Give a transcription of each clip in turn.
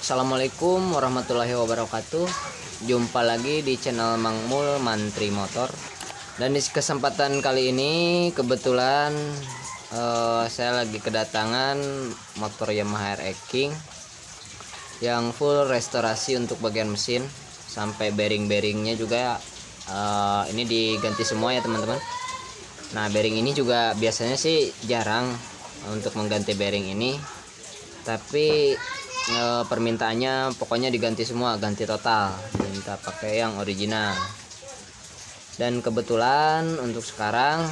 Assalamualaikum warahmatullahi wabarakatuh. Jumpa lagi di channel Mang Mul Mantri Motor. Dan di kesempatan kali ini kebetulan saya lagi kedatangan motor Yamaha RX King yang full restorasi untuk bagian mesin sampai bearing-bearingnya juga ini diganti semua ya teman-teman. Nah, bearing ini juga biasanya sih jarang untuk mengganti bearing ini, tapi permintaannya pokoknya diganti semua, ganti total, minta pakai yang original. Dan kebetulan untuk sekarang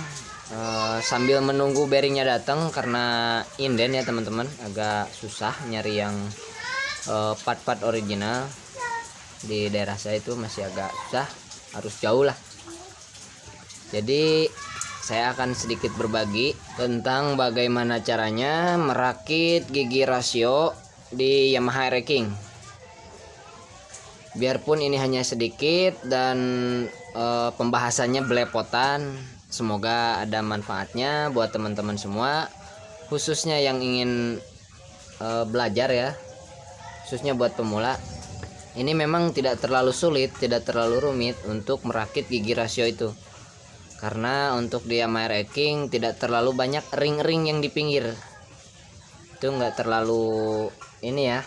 sambil menunggu bearingnya datang, karena inden ya teman-teman, agak susah nyari yang part-part original di daerah saya, itu masih agak susah, harus jauh lah. Jadi saya akan sedikit berbagi tentang bagaimana caranya merakit gigi rasio di Yamaha RX King. Biarpun ini hanya sedikit dan pembahasannya belepotan, semoga ada manfaatnya buat teman-teman semua, khususnya yang ingin belajar ya, khususnya buat pemula. Ini memang tidak terlalu sulit, tidak terlalu rumit untuk merakit gigi rasio itu, karena untuk di Yamaha RX King tidak terlalu banyak ring-ring yang di pinggir, itu nggak terlalu ini ya,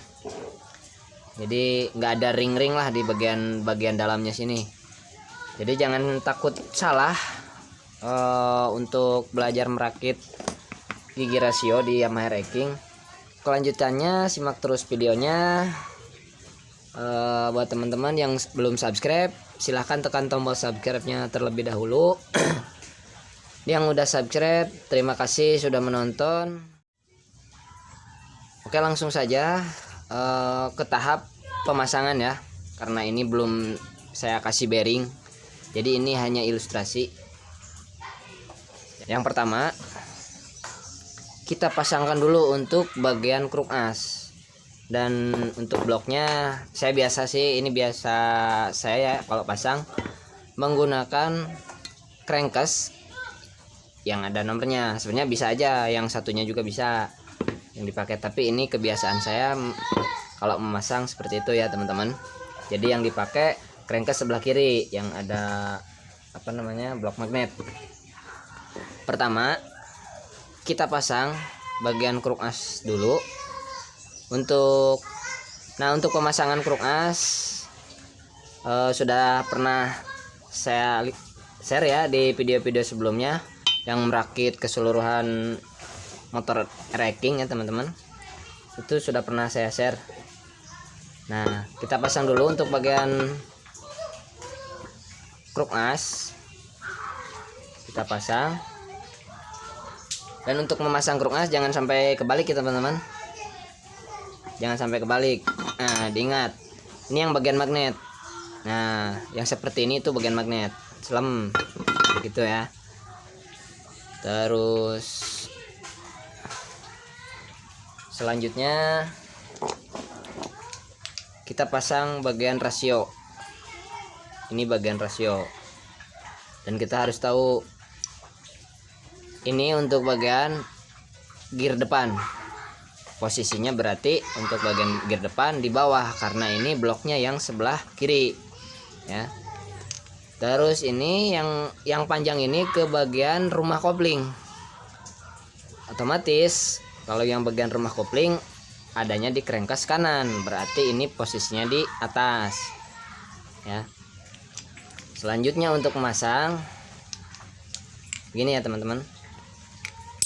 jadi nggak ada ring-ring lah di bagian dalamnya sini. Jadi jangan takut salah untuk belajar merakit gigi rasio di Yamaha RX King. Kelanjutannya simak terus videonya. Buat teman-teman yang belum subscribe, silahkan tekan tombol subscribe-nya terlebih dahulu. Yang udah subscribe, terima kasih sudah menonton. Oke, langsung saja ke tahap pemasangan ya, karena ini belum saya kasih bearing, jadi ini hanya ilustrasi. Yang pertama, kita pasangkan dulu untuk bagian kruk as. Dan untuk bloknya saya biasa sih, ini biasa saya kalau pasang menggunakan crankcase yang ada nomornya. Sebenarnya bisa aja yang satunya juga bisa yang dipakai, tapi ini kebiasaan saya kalau memasang seperti itu ya teman-teman. Jadi yang dipakai crankcase sebelah kiri yang ada apa namanya, blok magnet. Pertama kita pasang bagian kruk as dulu. Untuk pemasangan kruk as sudah pernah saya share ya di video-video sebelumnya yang merakit keseluruhan motor RX King ya teman-teman, itu sudah pernah saya share. Nah, kita pasang dulu untuk bagian kruk as, kita pasang. Dan untuk memasang kruk as jangan sampai kebalik ya teman-teman, jangan sampai kebalik. Nah, diingat ini yang bagian magnet. Nah, yang seperti ini itu bagian magnet, selem gitu ya. Terus selanjutnya kita pasang bagian rasio. Ini bagian rasio, dan kita harus tahu ini untuk bagian gear depan. Posisinya berarti untuk bagian gear depan di bawah, karena ini bloknya yang sebelah kiri ya. Terus ini yang panjang ini ke bagian rumah kopling. Otomatis kalau yang bagian rumah kopling adanya di crankcase kanan, berarti ini posisinya di atas ya. Selanjutnya untuk memasang begini ya teman-teman,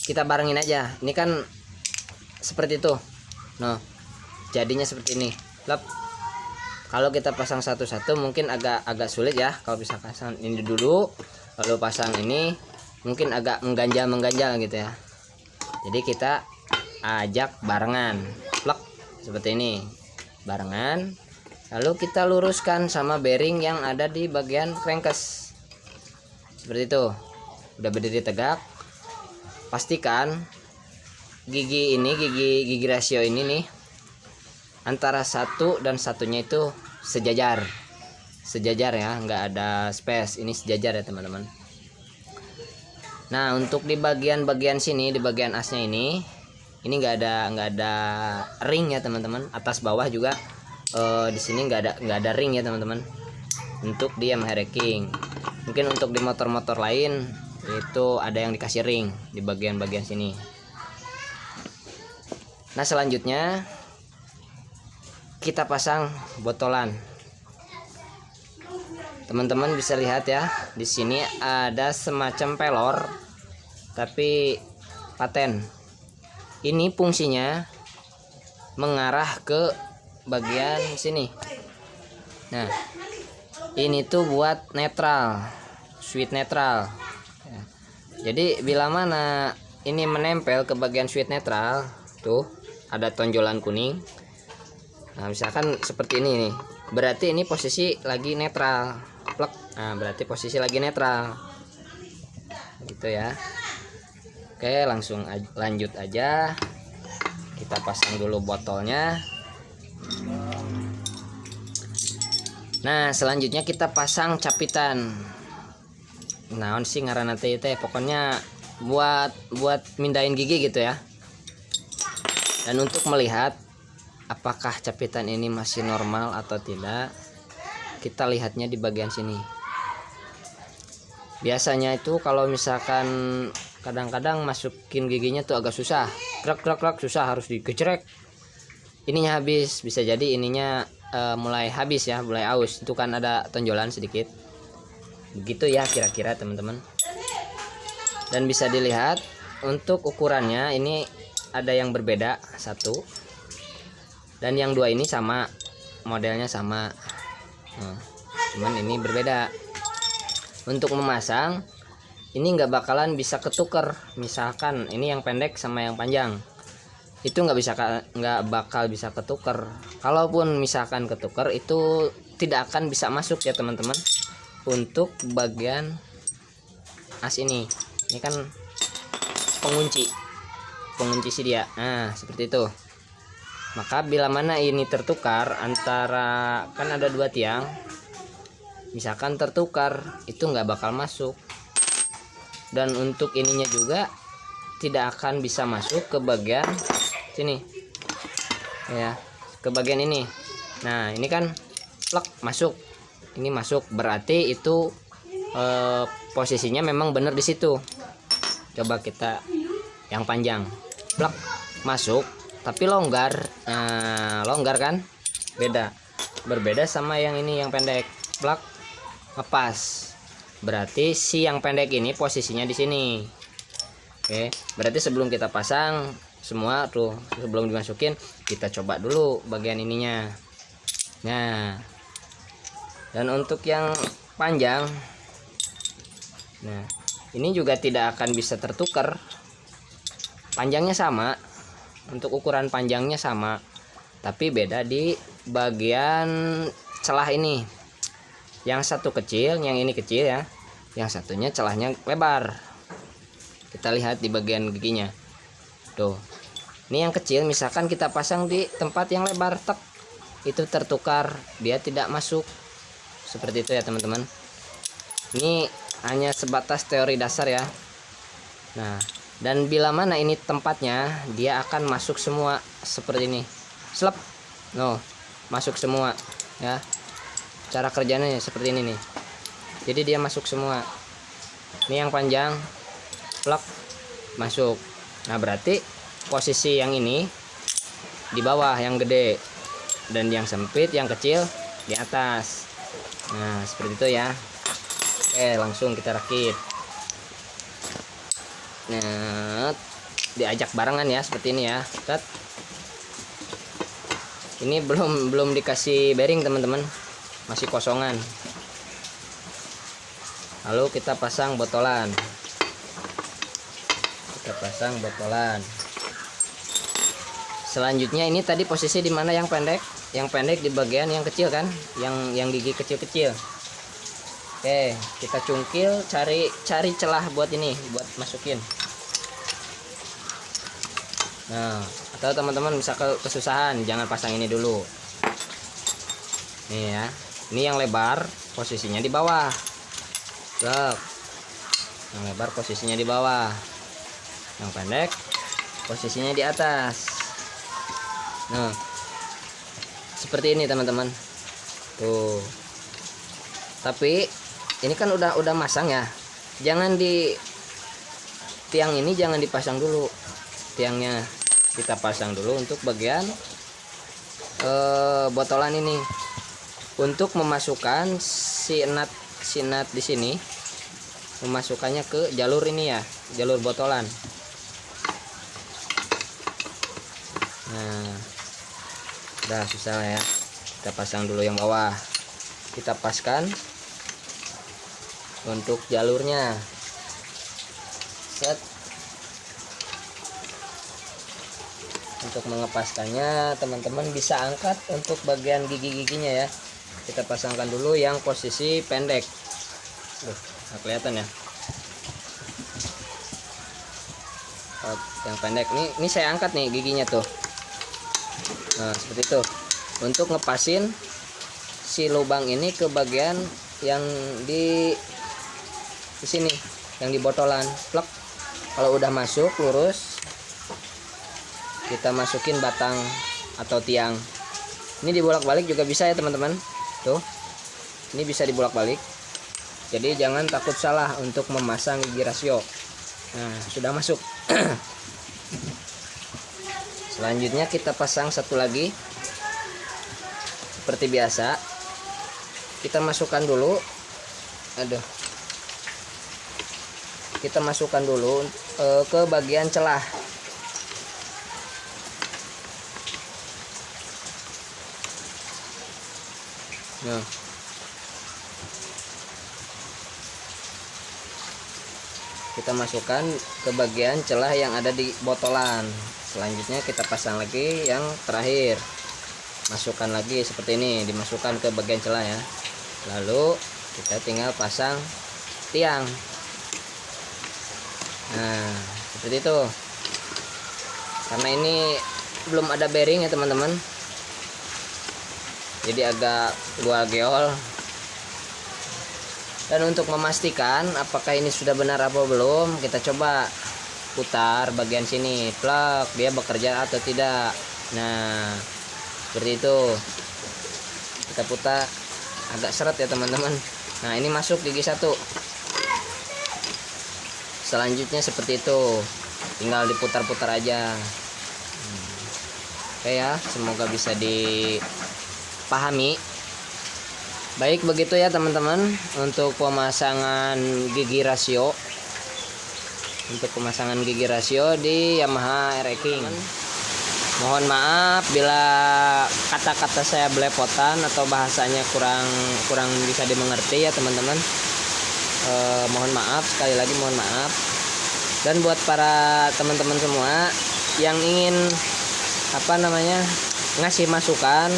kita barengin aja. Ini kan seperti itu, nah jadinya seperti ini. Lep. Kalau kita pasang satu-satu mungkin agak sulit ya. Kalau bisa pasang ini dulu lalu pasang ini, mungkin agak mengganjal gitu ya. Jadi kita ajak barengan, plek seperti ini, barengan. Lalu kita luruskan sama bearing yang ada di bagian crankcase seperti itu. Udah berdiri tegak, pastikan gigi rasio ini nih antara satu dan satunya itu sejajar ya, nggak ada space, ini sejajar ya teman-teman. Nah, untuk di bagian sini, di bagian asnya ini Ini nggak ada ring ya teman-teman, atas bawah juga di sini nggak ada ring ya teman-teman, untuk di Yamaha King. Mungkin untuk di motor-motor lain itu ada yang dikasih ring di bagian-bagian sini. Nah selanjutnya kita pasang botolan. Teman-teman bisa lihat ya, di sini ada semacam pelor tapi paten. Ini fungsinya mengarah ke bagian sini. Nah, ini tuh buat netral, switch netral. Jadi bila mana ini menempel ke bagian switch netral, tuh ada tonjolan kuning. Nah, misalkan seperti ini nih, berarti ini posisi lagi netral. Plek. Nah, berarti posisi lagi netral. Gitu ya. Oke, langsung lanjut aja. Kita pasang dulu botolnya. Nah, selanjutnya kita pasang capitan. Nah, sih ngaranna teh pokoknya buat mindahin gigi gitu ya. Dan untuk melihat apakah capitan ini masih normal atau tidak, kita lihatnya di bagian sini. Biasanya itu kalau misalkan kadang-kadang masukin giginya tuh agak susah, krak susah, harus digejrek. Ininya habis, bisa jadi ininya mulai habis ya, mulai aus. Itu kan ada tonjolan sedikit. Begitu ya kira-kira teman-teman. Dan bisa dilihat untuk ukurannya ini ada yang berbeda, satu. Dan yang dua ini sama, modelnya sama. Nah, cuman ini berbeda. Untuk memasang ini nggak bakalan bisa ketuker. Misalkan ini yang pendek sama yang panjang, itu nggak bakal bisa ketuker. Kalaupun misalkan ketuker, itu tidak akan bisa masuk ya teman-teman. Untuk bagian as ini kan pengunci sih dia. Nah seperti itu. Maka bila mana ini tertukar antara, kan ada dua tiang, misalkan tertukar, itu nggak bakal masuk. Dan untuk ininya juga tidak akan bisa masuk ke bagian sini ya, ke bagian ini. Nah ini kan plek masuk, ini masuk, berarti itu posisinya memang benar di situ. Coba kita yang panjang, plek masuk tapi longgar. Nah longgar kan, berbeda sama yang ini yang pendek, plek lepas. Berarti si yang pendek ini posisinya di sini. Oke, berarti sebelum kita pasang semua tuh, sebelum dimasukin, kita coba dulu bagian ininya. Nah, dan untuk yang panjang, nah ini juga tidak akan bisa tertukar. Panjangnya sama, untuk ukuran panjangnya sama, tapi beda di bagian celah ini. Yang satu kecil, yang ini kecil ya, yang satunya celahnya lebar. Kita lihat di bagian giginya tuh, ini yang kecil misalkan kita pasang di tempat yang lebar, tek, itu tertukar, dia tidak masuk. Seperti itu ya teman-teman. Ini hanya sebatas teori dasar ya. Nah, dan bila mana ini tempatnya, dia akan masuk semua seperti ini, slep, no, masuk semua ya. Cara kerjanya seperti ini nih, jadi dia masuk semua. Ini yang panjang, plek, masuk. Nah berarti posisi yang ini di bawah yang gede, dan yang sempit yang kecil di atas. Nah seperti itu ya. Oke, langsung kita rakit. Nah, diajak barengan ya seperti ini ya. Set. Ini belum dikasih bearing teman-teman, masih kosongan. Lalu kita pasang botolan. Selanjutnya ini tadi posisi di mana yang pendek? Yang pendek di bagian yang kecil kan, yang gigi kecil-kecil. Oke, kita cungkil, cari celah buat ini, buat masukin. Nah, atau teman-teman bisa kesusahan, jangan pasang ini dulu. Nih ya, ini yang lebar posisinya di bawah. Yang lebar posisinya di bawah. Yang pendek posisinya di atas. Nah, seperti ini teman-teman. Tuh. Tapi ini kan udah masang ya. Jangan di tiang ini jangan dipasang dulu. Tiangnya kita pasang dulu untuk bagian botolan ini. Untuk memasukkan si nut di sini, memasukkannya ke jalur ini ya, jalur botolan. Nah, udah susah lah ya. Kita pasang dulu yang bawah. Kita paskan untuk jalurnya. Set. Untuk mengepaskannya teman-teman bisa angkat untuk bagian gigi-giginya ya. Kita pasangkan dulu yang posisi pendek. Nggak kelihatan ya. Yang pendek ini saya angkat nih giginya tuh. Nah, seperti itu. Untuk ngepasin si lubang ini ke bagian yang di sini, yang di botolan. Plek. Kalau udah masuk lurus, kita masukin batang atau tiang. Ini dibolak-balik juga bisa ya teman-teman. Tuh. Ini bisa dibolak-balik. Jadi jangan takut salah untuk memasang gigi rasio. Nah, sudah masuk. Selanjutnya kita pasang satu lagi. Seperti biasa. Kita masukkan dulu. Kita masukkan dulu ke bagian celah. Nah. Kita masukkan ke bagian celah yang ada di botolan. Selanjutnya kita pasang lagi yang terakhir. Masukkan lagi seperti ini, dimasukkan ke bagian celah ya. Lalu kita tinggal pasang tiang. Nah, seperti itu. Karena ini belum ada bearing ya teman-teman. Jadi agak gua geol. Dan untuk memastikan apakah ini sudah benar apa belum, kita coba putar bagian sini, plak, dia bekerja atau tidak. Nah, seperti itu. Kita putar agak seret ya teman-teman. Nah, ini masuk gigi satu. Selanjutnya seperti itu, tinggal diputar-putar aja. Oke ya, semoga bisa dipahami. Baik, begitu ya teman-teman untuk pemasangan gigi rasio. Untuk pemasangan gigi rasio di Yamaha RX King. Mohon maaf bila kata-kata saya belepotan atau bahasanya kurang bisa dimengerti ya teman-teman. Mohon maaf, sekali lagi mohon maaf. Dan buat para teman-teman semua yang ingin ngasih masukan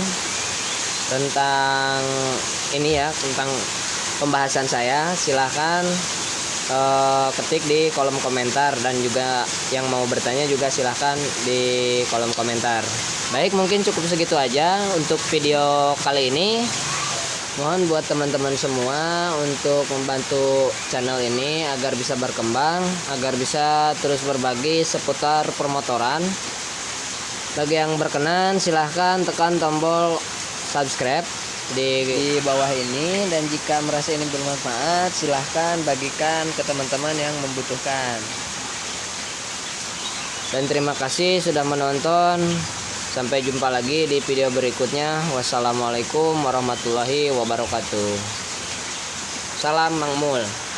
tentang ini ya, tentang pembahasan saya, silahkan ketik di kolom komentar, dan juga yang mau bertanya juga silahkan di kolom komentar. Baik, mungkin cukup segitu aja untuk video kali ini. Mohon buat teman-teman semua untuk membantu channel ini agar bisa berkembang, agar bisa terus berbagi seputar permotoran. Bagi yang berkenan silahkan tekan tombol subscribe di bawah ini, dan jika merasa ini bermanfaat silahkan bagikan ke teman-teman yang membutuhkan. Dan terima kasih sudah menonton. Sampai jumpa lagi di video berikutnya. Wassalamualaikum warahmatullahi wabarakatuh. Salam Mang Mul.